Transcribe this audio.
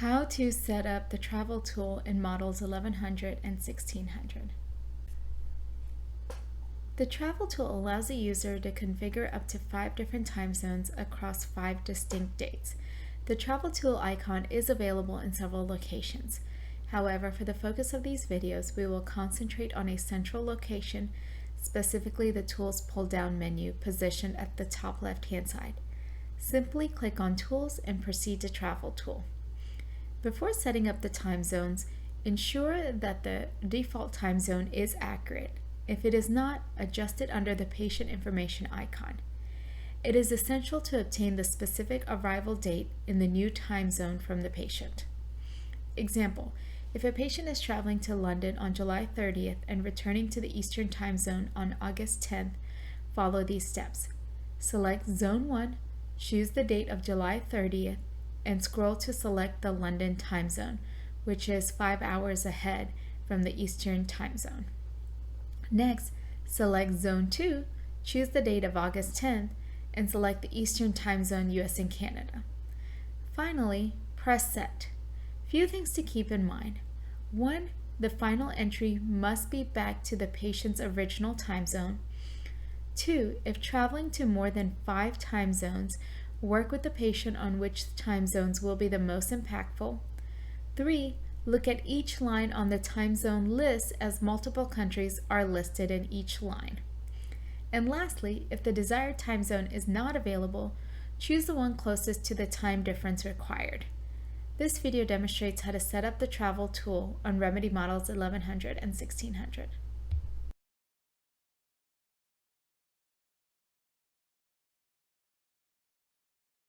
How to set up the travel tool in models 1100 and 1600. The travel tool allows the user to configure up to 5 different time zones across 5 distinct dates. The travel tool icon is available in several locations. However, for the focus of these videos, we will concentrate on a central location, specifically the tool's pull-down menu positioned at the top left-hand side. Simply click on Tools and proceed to Travel Tool. Before setting up the time zones, ensure that the default time zone is accurate. If it is not, adjust it under the patient information icon. It is essential to obtain the specific arrival date in the new time zone from the patient. Example, if a patient is traveling to London on July 30th and returning to the Eastern Time Zone on August 10th, follow these steps. Select Zone 1, choose the date of July 30th, and scroll to select the London time zone, which is 5 hours ahead from the Eastern Time Zone. Next, select Zone 2, choose the date of August 10th, and select the Eastern Time Zone, US and Canada. Finally, press Set. Few things to keep in mind. 1. The final entry must be back to the patient's original time zone. 2. If traveling to more than 5 time zones, work with the patient on which time zones will be the most impactful. 3. Look at each line on the time zone list as multiple countries are listed in each line. And lastly, if the desired time zone is not available, choose the one closest to the time difference required. This video demonstrates how to set up the travel tool on Remedy models 1100 and 1600.